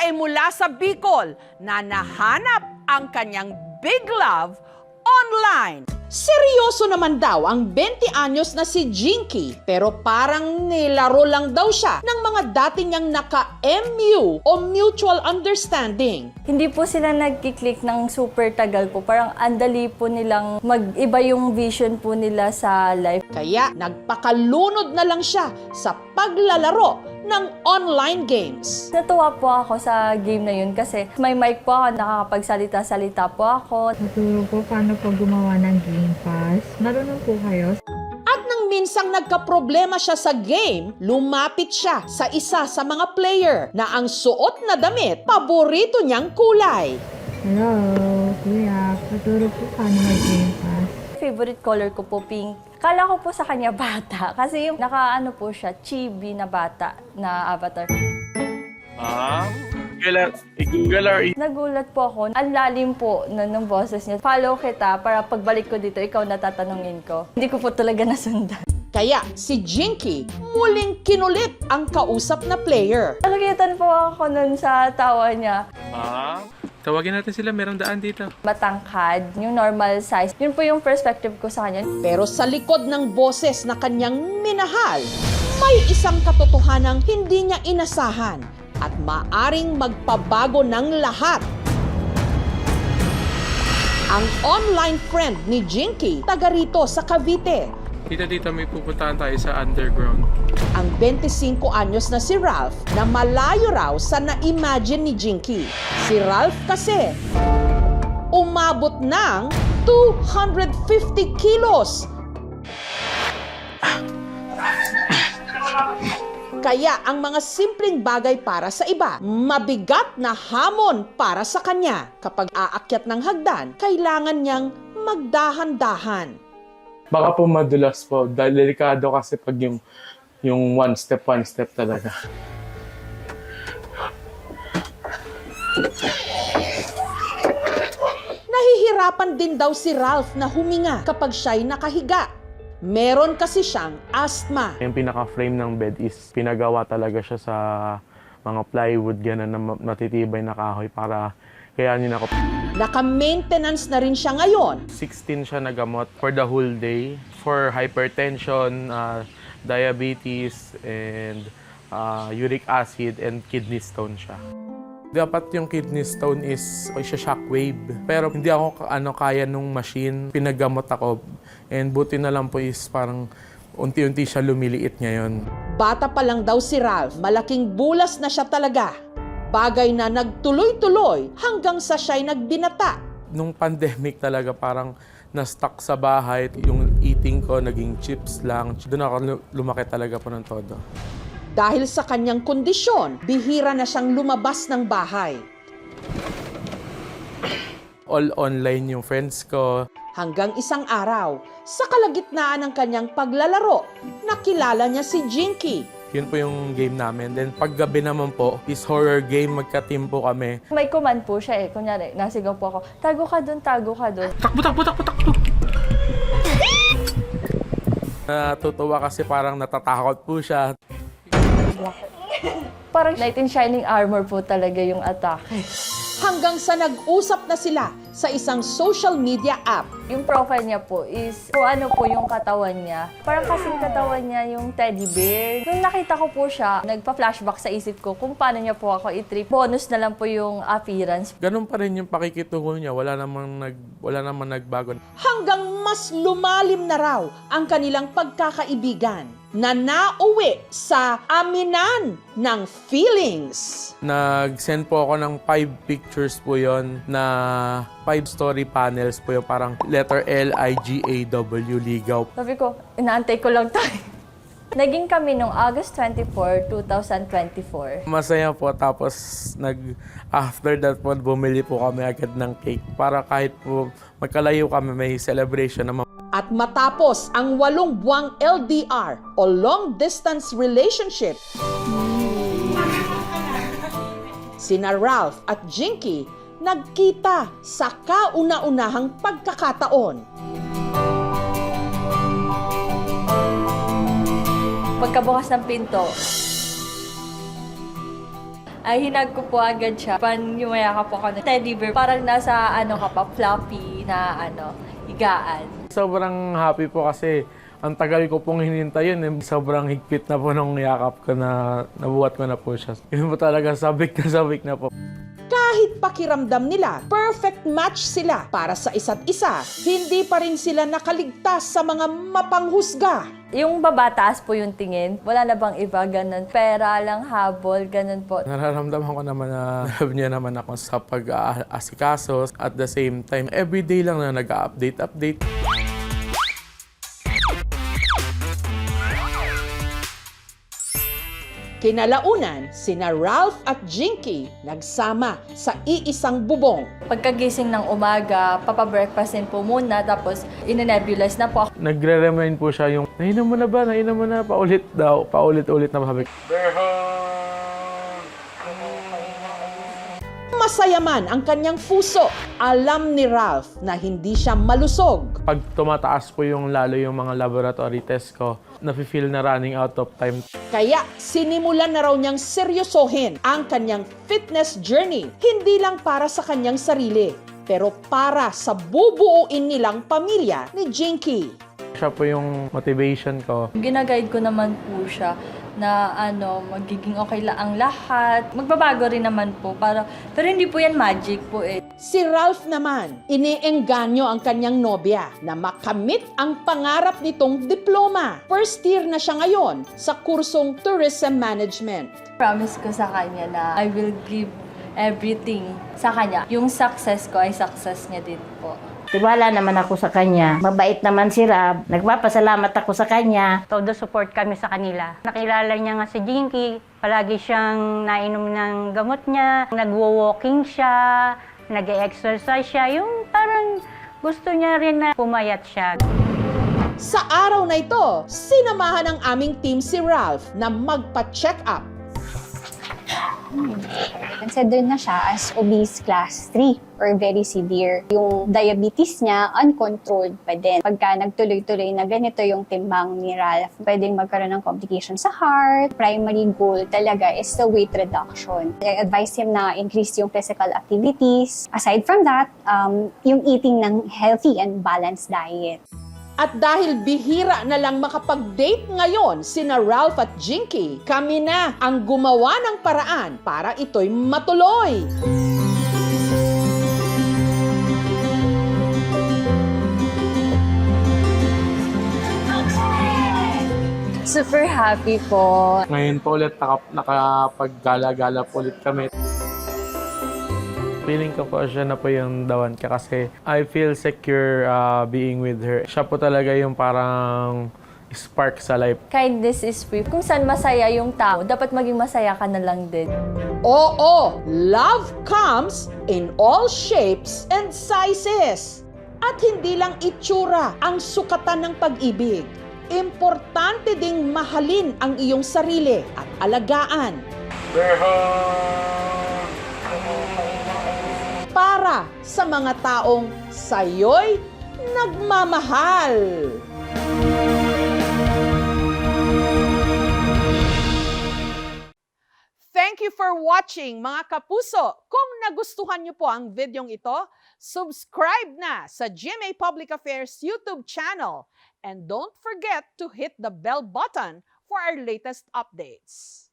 babae mula sa Bicol na nahanap ang kanyang big love online. Seryoso naman daw ang 20 anyos na si Jinky, pero parang nilaro lang daw siya ng mga dati niyang naka-MU o mutual understanding. Hindi po sila nagkiklik ng super tagal po. Parang andali po nilang mag-iba yung vision po nila sa life. Kaya nagpakalunod na lang siya sa paglalaro ng online games. Natuwa po ako sa game na yun kasi may mic po ako, nakakapagsalita-salita po ako. Naturo po paano po gumawa ng Game Pass. Marunong po kayo? At nang minsang nagkaproblema siya sa game, lumapit siya sa isa sa mga player na ang suot na damit, paborito niyang kulay. Hello, kuya. Naturo po paano mag-Game Pass. Favorite color ko po pink. Kala ko po sa kanya bata kasi yung nakaano po siya, chibi na bata na avatar. Google or Nagulat po ako. Ang lalim po ng boses niya. Follow kita para pagbalik ko dito, ikaw natatanungin ko. Hindi ko po talaga nasundan. Kaya si Jinky muling kinulit ang kausap na player. Nakikitan po ako nun sa tawa niya. Tawagin natin sila, merong daan dito. Matangkad, yung normal size. Yun po yung perspective ko sa kanya. Pero sa likod ng boses na kanyang minahal, may isang katotohanang hindi niya inasahan at maaring magpabago ng lahat. Ang online friend ni Jinky, taga rito sa Cavite. Dito may pupuntahan tayo sa underground. Ang 25 anyos na si Ralph na malayo raw sa na-imagine ni Jinky. Si Ralph kasi umabot ng 250 kilos. Kaya ang mga simpleng bagay para sa iba, mabigat na hamon para sa kanya. Kapag aakyat ng hagdan, kailangan niyang magdahan-dahan. Baka po madulas po. Dahil delikado kasi pag yung one step talaga. Nahihirapan din daw si Ralph na huminga kapag siya'y nakahiga. Meron kasi siyang asthma. Yung pinaka-frame ng bed is pinagawa talaga siya sa mga plywood gano'n na matitibay na kahoy para kayanin ako. Naka-maintenance na rin siya ngayon. 16 siya na gamot for the whole day for hypertension, diabetes, and uric acid and kidney stone siya. Dapat yung kidney stone is shockwave. Pero hindi ako kaya nung machine. Pinagamot ako. And buti na lang po is parang unti-unti siya lumiliit ngayon. Bata pa lang daw si Ralph, malaking bulas na siya talaga. Bagay na nagtuloy-tuloy hanggang sa siya'y nagbinata. Nung pandemic talaga parang na-stuck sa bahay. Yung eating ko naging chips lang. Doon ako lumaki talaga po ng todo. Dahil sa kanyang kondisyon, bihira na siyang lumabas ng bahay. All online yung friends ko. Hanggang isang araw, sa kalagitnaan ng kanyang paglalaro, nakilala niya si Jinky. Yun po yung game namin. Then paggabi naman po, is horror game. Magka-team po kami. May command po siya eh. Kunyari, nasigaw po ako, tago ka dun, tago ka dun. Takbo! Natutuwa kasi parang natatakot po siya. Parang knight in shining armor po talaga yung atake. Hanggang sa nag-usap na sila sa isang social media app. Yung profile niya po is kung ano po yung katawan niya. Parang kasing katawan niya yung teddy bear. Nung nakita ko po siya, nagpa-flashback sa isip ko kung paano niya po ako i-trip. Bonus na lang po yung appearance. Ganun pa rin yung pakikitungo niya. Wala namang nagbago. Hanggang mas lumalim na raw ang kanilang pagkakaibigan na nauwi sa aminan ng feelings. Nag-send po ako ng 5 pictures po yon na 5 story panels po yung parang letter L, I, G, A, W, ligaw. Sabi ko, inaantay ko lang tayo. Naging kami nung August 24, 2024. Masaya po tapos after that po bumili po kami agad ng cake para kahit po magkalayo kami may celebration naman. At matapos ang 8 buwang LDR o long distance relationship, sina Ralph at Jinky nagkita sa kauna-unahang pagkakataon. Pagkabukas ng pinto, ay hinag ko po agad siya. Yumayakap po ako ng teddy bear. Parang nasa fluffy na higaan. Sobrang happy po kasi ang tagal ko pong hinintay yun. Sobrang higpit na po nung yakap ko na nabuhat ko na po siya. Yun po talaga sabik na po. Kahit pakiramdam nila, perfect match sila para sa isa't isa, hindi pa rin sila nakaligtas sa mga mapanghusga. Yung babataas po yung tingin, wala na bang iba, ganun. Pera lang, habol, ganun po. Nararamdaman ko naman na love niya naman ako sa pag-aasikaso. At the same time, everyday lang na nag-update. Kinalaunan, sina Ralph at Jinky nagsama sa iisang bubong. Pagkagising ng umaga, papabreakfastin po muna, tapos ine-nebulize na po. Nagre-remind po siya yung, nainom mo na ba? Nainom mo na? Paulit daw. Paulit-ulit na sabi. Masaya man ang kanyang puso, alam ni Ralph na hindi siya malusog. Pag tumataas po lalo yung mga laboratory test ko, nafe-feel na running out of time. Kaya sinimulan na raw niyang seryosohin ang kanyang fitness journey, hindi lang para sa kanyang sarili, pero para sa bubuuin nilang pamilya ni Jinky. Siya po yung motivation ko. Ginaguide ko naman po siya na magiging okay lang ang lahat. Magbabago rin naman po. Pero hindi po yan magic po eh. Si Ralph naman, iniengganyo ang kanyang nobya na makamit ang pangarap nitong diploma. First year na siya ngayon sa kursong Tourism Management. Promise ko sa kanya na I will give everything sa kanya. Yung success ko ay success niya din po. Tiwala naman ako sa kanya. Mabait naman si Rab. Nagpapasalamat ako sa kanya. Todo support kami sa kanila. Nakilala niya nga si Jinky. Palagi siyang nainom ng gamot niya. Nagwo-walking siya. Nag-exercise siya. Yung parang gusto niya rin na pumayat siya. Sa araw na ito, sinamahan ng aming team si Ralph na magpa-check up. Consider na siya as obese class 3 or very severe. Yung diabetes niya, uncontrolled pa din. Pagka nagtuloy-tuloy na ganito yung timbang ni Ralph, pwedeng magkaroon ng complication sa heart. Primary goal talaga is the weight reduction. I advise him na increase yung physical activities. Aside from that, yung eating ng healthy and balanced diet. At dahil bihira na lang makapag-date ngayon sina Ralph at Jinky, kami na ang gumawa ng paraan para ito'y matuloy. Super happy po. Ngayon po ulit nakapaggala-gala po ulit kami. Feeling ko po siya na po yung the one kasi I feel secure being with her. Siya po talaga yung parang spark sa life. Kindness is free. Kung saan masaya yung tao, dapat maging masaya ka na lang din. Oo, love comes in all shapes and sizes. At hindi lang itsura ang sukatan ng pag-ibig. Importante ding mahalin ang iyong sarili at alagaan. Para sa mga taong sayo'y nagmamahal. Thank you for watching, mga kapuso. Kung nagustuhan niyo po ang videong ito, subscribe na sa GMA Public Affairs YouTube channel. And don't forget to hit the bell button for our latest updates.